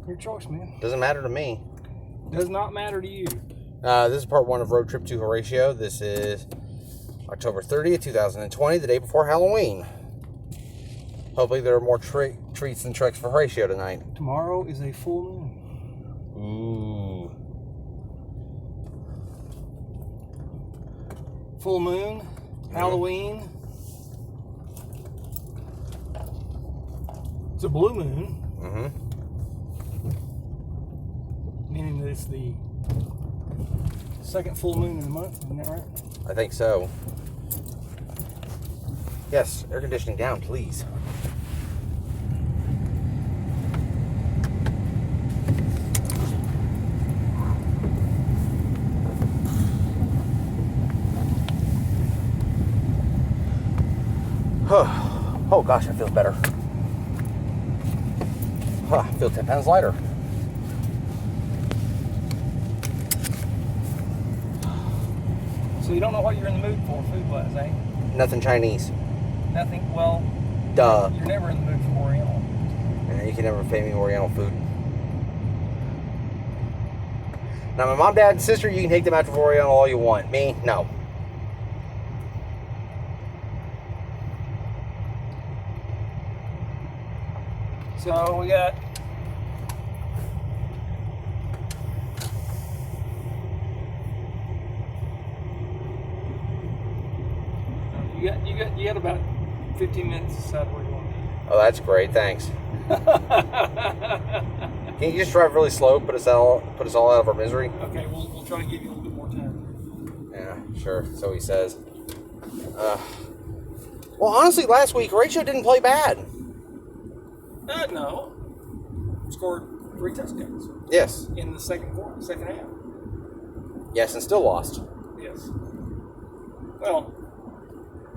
Your choice, man. Doesn't matter to me. Does not matter to you. This is part 1 of Road Trip to Horatio. This is October 30th, 2020, the day before Halloween. Hopefully there are more treats and treks for Horatio tonight. Tomorrow is a full moon. Ooh. Full moon, Halloween. It's a blue moon. Meaning that it's the second full moon in the month, isn't that right? I think so. Yes, air conditioning down, please. Oh gosh, that feels better. I feel 10 pounds lighter. So you don't know what you're in the mood for food-wise, eh? Nothing Chinese. Nothing, well, Duh. you're never in the mood for Oriental. Yeah, you can never pay me Oriental food. Now, my mom, dad, and sister, you can take them out to Oriental all you want. Me, no. So we got you got about 15 minutes to decide where you want to be. Oh, that's great. Thanks. Can you just drive really slow, put us all out of our misery? Okay, we'll try to give you a little bit more time. Yeah, sure. So he says. Well, honestly, last week Horatio didn't play bad. No. Scored 3 touchdowns. Yes. In the second half. Yes, and still lost. Yes. Well,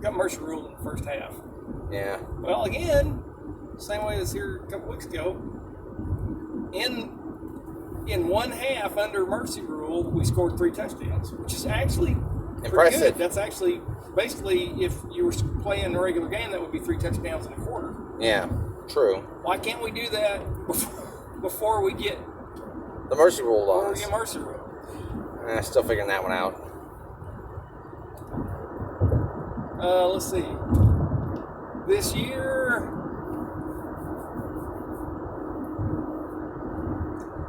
got Mercer ruled in the first half. Yeah. Well, again, same way as here a couple weeks ago. In one half under Mercy rule, we scored 3 touchdowns, which is actually impressive. Good. That's actually basically, if you were playing a regular game, that would be 3 touchdowns in a quarter. Yeah, true. Why can't we do that before we get the Mercy rule on us? Before we get Mercy rule. Still figuring that one out. Let's see. This year,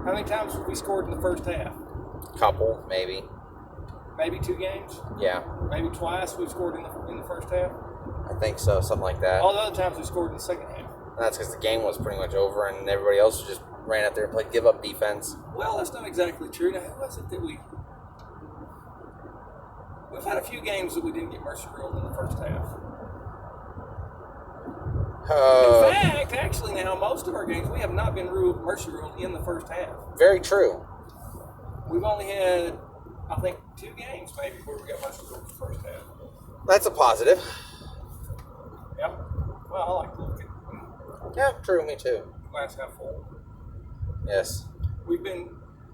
how many times have we scored in the first half? Couple, maybe. Maybe 2 games? Yeah. Maybe twice we've scored in the first half? I think so, something like that. All the other times we scored in the second half. That's because the game was pretty much over and everybody else just ran out there and played give-up defense. Well, that's not exactly true. Now, who was it that we've had a few games that we didn't get Mercy ruled in the first half. In fact, actually now, most of our games, we have not been Mercy ruled in the first half. Very true. We've only had, I think, 2 games maybe where we got Mercy ruled in the first half. That's a positive. Yeah. Well, I like to look at yeah, true, me too. Glass half full. Yes.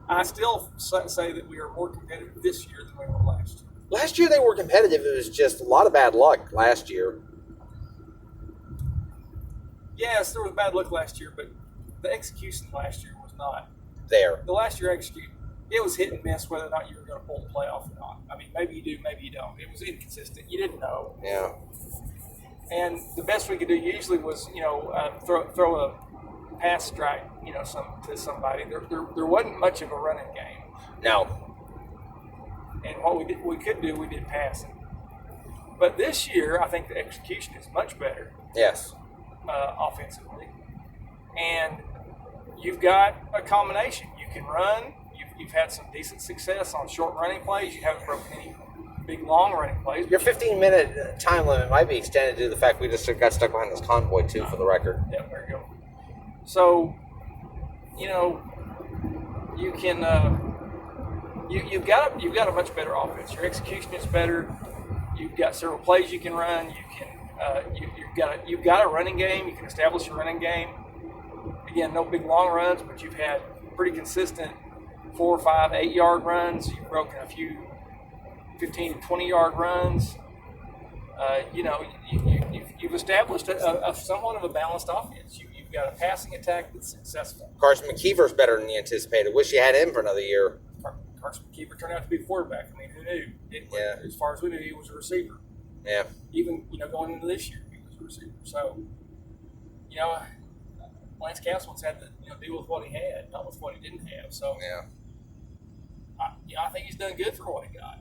I still say that we are more competitive this year than we were last year. Last year they were competitive. It was just a lot of bad luck last year. Yes, there was bad luck last year, but the execution last year was not there. The last year execute, it was hit and miss whether or not you were going to pull the playoff or not. I mean, maybe you do, maybe you don't. It was inconsistent. You didn't know. Yeah. And the best we could do usually was, throw a pass strike, to somebody. There wasn't much of a running game. No. And what we could do, we did passing. But this year, I think the execution is much better. Yes. Offensively. And you've got a combination. You can run. You've had some decent success on short running plays. You haven't broken any big long running plays. Your 15-minute time limit might be extended due to the fact we just got stuck behind this convoy too, for the record. Yeah, there you go. So, you can you've got a much better offense. Your execution is better. You've got several plays you can run. You can you've got a running game. You can establish a running game. Again, no big long runs, but you've had pretty consistent 4, 5, 8 yard runs. You've broken a few 15 to 20 yard runs. You've established a somewhat of a balanced offense. You've You've got a passing attack that's successful. Carson McKeever's better than you anticipated. Wish you had him for another year. Carson McKeever turned out to be a quarterback. I mean, who knew? Yeah. As far as we knew, he was a receiver. Yeah. Even, going into this year, he was a receiver. So, Lance Castle's had to deal with what he had, not with what he didn't have. So, Yeah. I think he's done good for what he got.